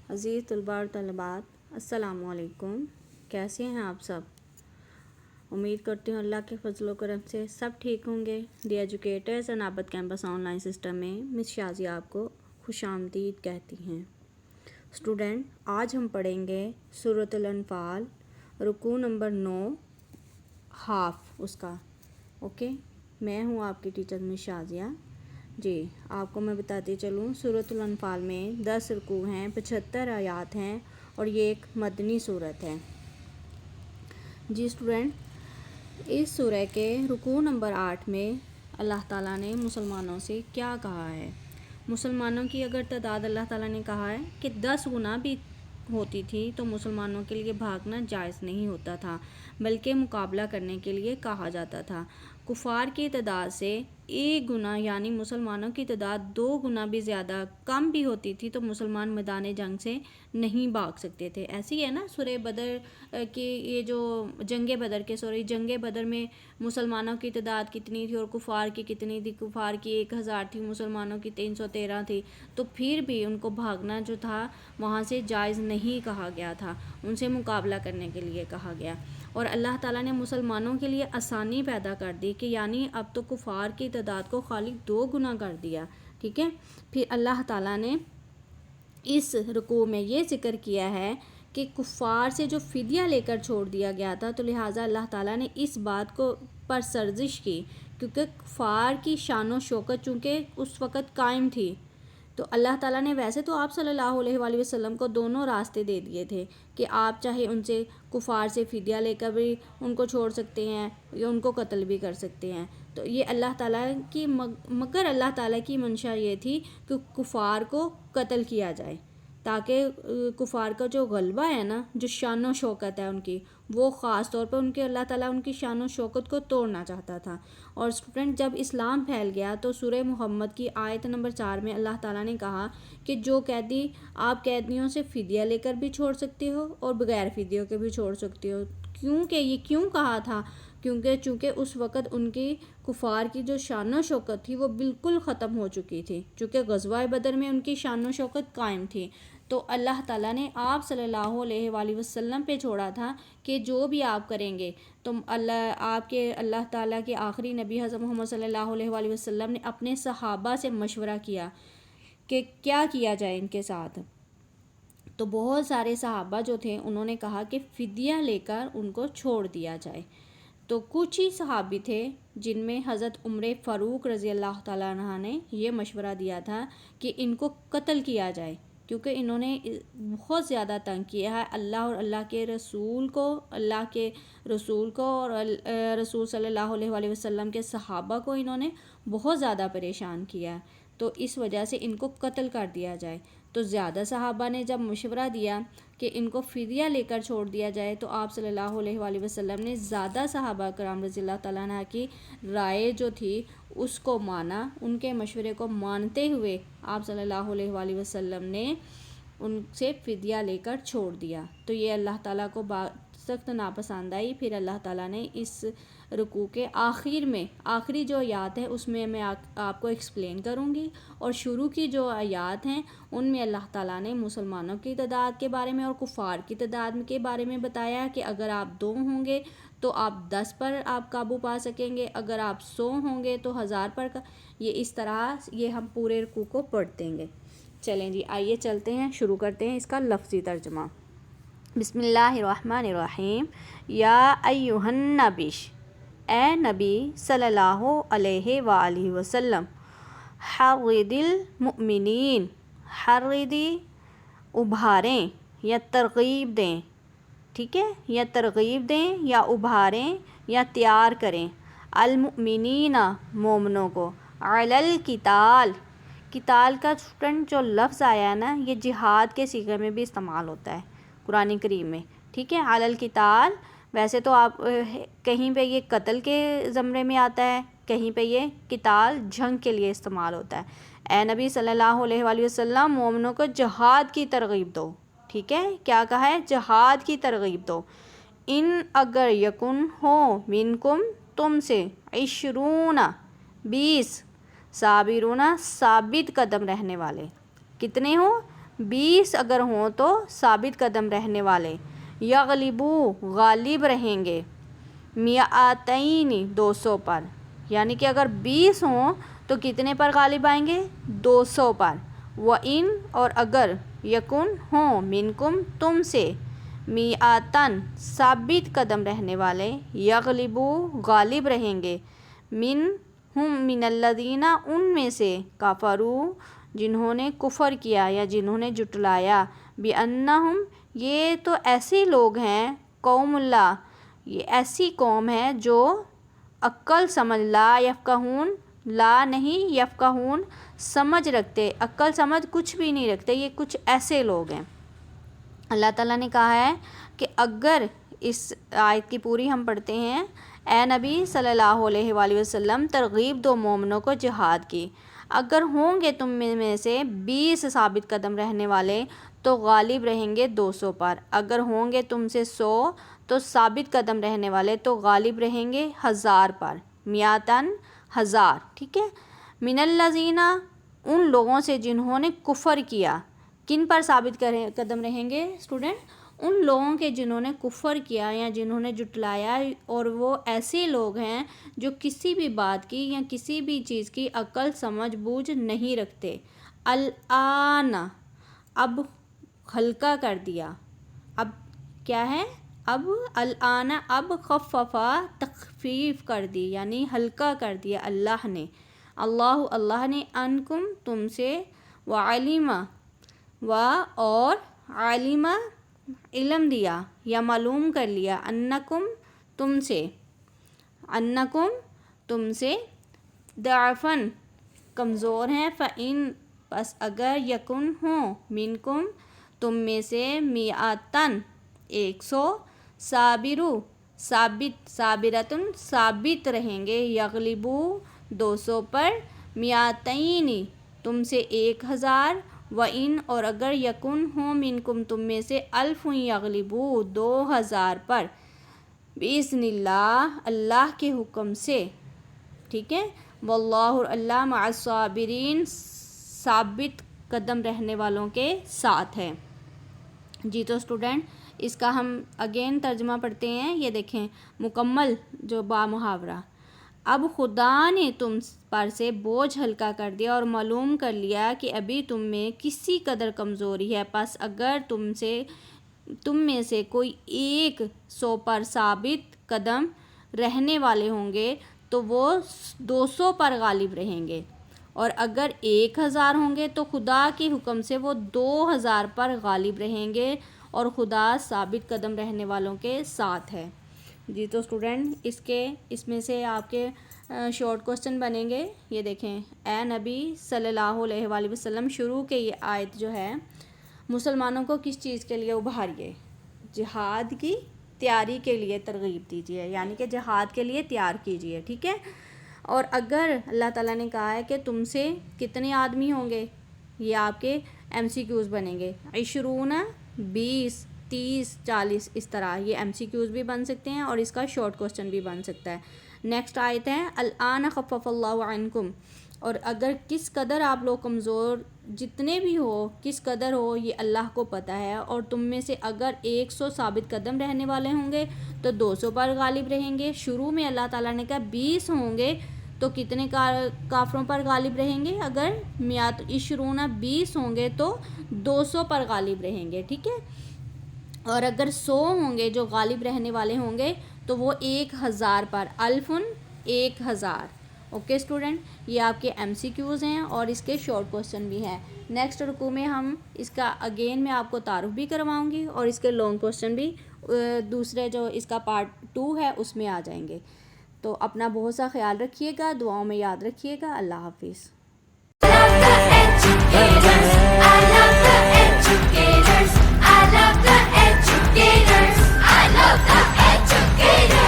عزیز طلباء اور طالبات، السلام علیکم۔ کیسے ہیں آپ سب؟ امید کرتی ہوں اللہ کے فضل و کرم سے سب ٹھیک ہوں گے۔ The Educators and Abid campus online system میں مس شازیہ آپ کو خوش آمدید کہتی ہیں۔ اسٹوڈنٹ، آج ہم پڑھیں گے سورۃ الانفال، رکوع نمبر 9، ہاف اس کا۔ اوکے، میں ہوں آپ کی ٹیچر مس شازیہ۔ جی، آپ کو میں بتاتی چلوں، سورۃ الانفال میں 10 رکوع ہیں، 75 آیات ہیں اور یہ ایک مدنی سورت ہے۔ جی اسٹوڈنٹ، اس سورہ کے رکوع نمبر 8 میں اللہ تعالیٰ نے مسلمانوں سے کیا کہا ہے؟ مسلمانوں کی اگر تعداد اللہ تعالیٰ نے کہا ہے کہ 10 گنا بھی ہوتی تھی تو مسلمانوں کے لیے بھاگنا جائز نہیں ہوتا تھا، بلکہ مقابلہ کرنے کے لیے کہا جاتا تھا۔ کفار کی تعداد سے 1 گنا یعنی مسلمانوں کی تعداد 2 گنا بھی زیادہ کم بھی ہوتی تھی تو مسلمان میدان جنگ سے نہیں بھاگ سکتے تھے۔ ایسی ہے نا سورہ بدر کی، یہ جو جنگ بدر میں مسلمانوں کی تعداد کتنی تھی اور کفار کی کتنی تھی؟ کفار کی 1000 تھی، مسلمانوں کی 313 تھی، تو پھر بھی ان کو بھاگنا جو تھا وہاں سے جائز نہیں کہا گیا تھا، ان سے مقابلہ کرنے کے لیے کہا گیا۔ اور اللہ تعالیٰ نے مسلمانوں کے لیے آسانی پیدا کر دی کہ یعنی اب تو کفار کی تعداد کو خالی 2 گنا کر دیا، ٹھیک ہے۔ پھر اللہ تعالیٰ نے اس رکوع میں یہ ذکر کیا ہے کہ کفار سے جو فدیہ لے کر چھوڑ دیا گیا تھا، تو لہٰذا اللہ تعالیٰ نے اس بات کو پر سرزش کی، کیونکہ کفار کی شان و شوکت چونکہ اس وقت قائم تھی، تو اللہ تعالیٰ نے ویسے تو آپ صلی اللہ علیہ وآلہ وسلم کو دونوں راستے دے دیے تھے کہ آپ چاہے ان سے کفار سے فدیہ لے کر بھی ان کو چھوڑ سکتے ہیں یا ان کو قتل بھی کر سکتے ہیں، تو یہ اللہ تعالیٰ کی مگر اللہ تعالیٰ کی منشا یہ تھی کہ کفار کو قتل کیا جائے، تاکہ کفار کا جو غلبہ ہے نا، جو شان و شوکت ہے ان کی، وہ خاص طور پر ان کے اللہ تعالیٰ ان کی شان و شوکت کو توڑنا چاہتا تھا۔ اور اسٹوڈنٹ، جب اسلام پھیل گیا تو سورہ محمد کی آیت نمبر 4 میں اللہ تعالیٰ نے کہا کہ جو قیدی آپ قیدیوں سے فدیہ لے کر بھی چھوڑ سکتے ہو اور بغیر فدیوں کے بھی چھوڑ سکتے ہو۔ کیونکہ یہ کیوں کہا تھا؟ چونکہ اس وقت ان کی کفار کی جو شان و شوکت تھی وہ بالکل ختم ہو چکی تھی، چونکہ غزوہ بدر میں ان کی شان و شوکت قائم تھی، تو اللہ تعالیٰ نے آپ صلی اللہ علیہ وآلہ وسلم پہ چھوڑا تھا کہ جو بھی آپ کریں گے تو اللہ تعالیٰ کے آخری نبی حضرت محمد صلی اللہ علیہ وآلہ وسلم نے اپنے صحابہ سے مشورہ کیا کہ کیا کیا جائے ان کے ساتھ، تو بہت سارے صحابہ جو تھے انہوں نے کہا کہ فدیہ لے کر ان کو چھوڑ دیا جائے، تو کچھ ہی صحابی تھے جن میں حضرت عمر فاروق رضی اللہ تعالیٰ عنہ نے یہ مشورہ دیا تھا کہ ان کو قتل کیا جائے، کیونکہ انہوں نے بہت زیادہ تنگ کیا ہے اللہ اور اللہ کے رسول کو اور رسول صلی اللہ علیہ وآلہ وسلم کے صحابہ کو انہوں نے بہت زیادہ پریشان کیا، تو اس وجہ سے ان کو قتل کر دیا جائے۔ تو زیادہ صحابہ نے جب مشورہ دیا کہ ان کو فدیہ لے کر چھوڑ دیا جائے تو آپ صلی اللہ علیہ وآلہ وسلم نے زیادہ صحابہ کرام رضی اللہ تعالیٰ عنہ کی رائے جو تھی اس کو مانا، ان کے مشورے کو مانتے ہوئے آپ صلی اللہ علیہ وآلہ وسلم نے ان سے فدیہ لے کر چھوڑ دیا، تو یہ اللہ تعالیٰ کو سخت ناپسند آئی۔ پھر اللہ تعالیٰ نے اس رکوع کے آخری جو آیات ہے اس میں آپ کو ایکسپلین کروں گی، اور شروع کی جو آیات ہیں ان میں اللہ تعالیٰ نے مسلمانوں کی تعداد کے بارے میں اور کفار کی تعداد کے بارے میں بتایا کہ اگر آپ 2 ہوں گے تو آپ 10 پر آپ قابو پا سکیں گے، اگر آپ 100 ہوں گے تو 1000 پر یہ اس طرح یہ ہم پورے رکوع کو پڑھ دیں گے۔ چلیں جی، آئیے چلتے ہیں، شروع کرتے ہیں اس کا لفظی ترجمہ۔ بسم اللہ الرحمن الرحیم۔ یا ایھا النبی، اے نبی صلی اللہ علیہ وآلہ وسلم، حرض المؤمنین، حرضی ابھاریں یا ترغیب دیں، ٹھیک ہے، یا ترغیب دیں یا ابھاریں یا تیار کریں، المؤمنین مومنوں کو، علی القتال، قتال کا اسٹوڈنٹ جو لفظ آیا ہے نا یہ جہاد کے صیغے میں بھی استعمال ہوتا ہے قرآن کریم میں، ٹھیک ہے۔ علی القتال ویسے تو آپ کہیں پہ یہ قتل کے زمرے میں آتا ہے، کہیں پہ یہ قتال جنگ کے لیے استعمال ہوتا ہے۔ اے نبی صلی اللہ علیہ وآلہ وسلم مومنوں کو جہاد کی ترغیب دو، ٹھیک ہے، کیا کہا ہے؟ جہاد کی ترغیب دو۔ ان اگر یکن ہو منکم تم سے 20 صابرون ثابت قدم رہنے والے، کتنے ہوں؟ 20 اگر ہوں تو ثابت قدم رہنے والے، یغلبو غالب رہیں گے، میاتین 200 پر، یعنی کہ اگر 20 ہوں تو کتنے پر غالب آئیں گے؟ 200 پر۔ وَإِن اور اگر یکن ہوں منکم تم سے، میاتن ثابت قدم رہنے والے، یغلبو غالب رہیں گے، من الذین ان میں سے، کفروا جنہوں نے کفر کیا یا جنہوں نے جھٹلایا، بِأَنَّهُمْ یہ تو ایسے لوگ ہیں، قوم اللہ یہ ایسی قوم ہے جو عقل سمجھ، لا یفقہون لا نہیں یفقہون سمجھ رکھتے، عقل سمجھ کچھ بھی نہیں رکھتے، یہ کچھ ایسے لوگ ہیں۔ اللہ تعالیٰ نے کہا ہے کہ اگر اس آیت کی پوری ہم پڑھتے ہیں، اے نبی صلی اللہ علیہ وآلہ وسلم ترغیب دو مومنوں کو جہاد کی، اگر ہوں گے تم میں سے 20 ثابت قدم رہنے والے تو غالب رہیں گے 200 پر، اگر ہوں گے تم سے 100 تو ثابت قدم رہنے والے تو غالب رہیں گے 1000 پر، میاتن 1000، ٹھیک ہے۔ من الذین ان لوگوں سے جنہوں نے کفر کیا، کن پر ثابت قدم رہیں گے اسٹوڈنٹ؟ ان لوگوں کے جنہوں نے کفر کیا یا جنہوں نے جھٹلایا، اور وہ ایسے لوگ ہیں جو کسی بھی بات کی یا کسی بھی چیز کی عقل سمجھ بوجھ نہیں رکھتے۔ الآن اب ہلکا کر دیا، اب کیا ہے؟ اب الآن اب خففا تخفیف کر دی، یعنی ہلکا کر دیا اللہ نے، اللہ نے انکم تم سے، وعلم اور علم علم دیا یا معلوم کر لیا، انکم تم سے ضعفاً کمزور ہیں، فإن پس اگر یکن ہوں منکم تم میں سے، میاتن 100، صابرتن ثابت رہیں گے، یغلبو 200 پر، میاتین تم سے 1000، وَإِن اور اگر یکن ہوں منکم تم میں سے، 1000 یغلبو 2000 پر، بِإِذْنِ اللہ اللہ کے حکم سے، ٹھیک ہے۔ واللہ اللہ مع الصابرین ثابت قدم رہنے والوں کے ساتھ ہے۔ جی تو اسٹوڈنٹ اس کا ہم اگین ترجمہ پڑھتے ہیں، یہ دیکھیں مکمل جو با محاورہ، اب خدا نے تم پر سے بوجھ ہلکا کر دیا اور معلوم کر لیا کہ ابھی تم میں کسی قدر کمزوری ہے، پس اگر تم میں سے کوئی 100 پر ثابت قدم رہنے والے ہوں گے تو وہ 200 پر غالب رہیں گے، اور اگر 1000 ہوں گے تو خدا کے حکم سے وہ 2000 پر غالب رہیں گے، اور خدا ثابت قدم رہنے والوں کے ساتھ ہے۔ جی تو اسٹوڈنٹ اس میں سے آپ کے شارٹ کوسچن بنیں گے، یہ دیکھیں، اے نبی صلی اللہ علیہ وآلہ وسلم شروع کے یہ آیت جو ہے مسلمانوں کو کس چیز کے لیے ابھاریے؟ جہاد کی تیاری کے لیے ترغیب دیجیے، یعنی کہ جہاد کے لیے تیار کیجیے، ٹھیک ہے۔ اور اگر اللہ تعالیٰ نے کہا ہے کہ تم سے کتنے آدمی ہوں گے، یہ آپ کے MCQs بنیں گے، 20 20 30 40، اس طرح یہ MCQs بھی بن سکتے ہیں اور اس کا شارٹ کوسچن بھی بن سکتا ہے۔ نیکسٹ آیت ہے الآن خفف اللہ عنکم، اور اگر کس قدر آپ لوگ کمزور جتنے بھی ہو، کس قدر ہو یہ اللہ کو پتہ ہے، اور تم میں سے اگر 100 ثابت قدم رہنے والے ہوں گے تو 200 پر غالب رہیں گے۔ شروع میں اللہ تعالیٰ نے کہا 20 ہوں گے تو کتنے کافروں پر غالب رہیں گے؟ اگر 20 ہوں گے تو 200 پر غالب رہیں گے، ٹھیک ہے۔ اور اگر 100 ہوں گے جو غالب رہنے والے ہوں گے تو وہ 1000 پر، 1000۔ اوکے اسٹوڈنٹ، یہ آپ کے MCQs ہیں اور اس کے شارٹ کوسچن بھی ہیں۔ نیکسٹ رکوع میں ہم اس کا اگین میں آپ کو تعارف بھی کرواؤں گی اور اس کے لانگ کوسچن بھی دوسرے جو اس کا پارٹ 2 ہے اس میں آ جائیں گے۔ تو اپنا بہت سا خیال رکھیے گا، دعاؤں میں یاد رکھیے گا۔ اللہ حافظ۔ I love the educators.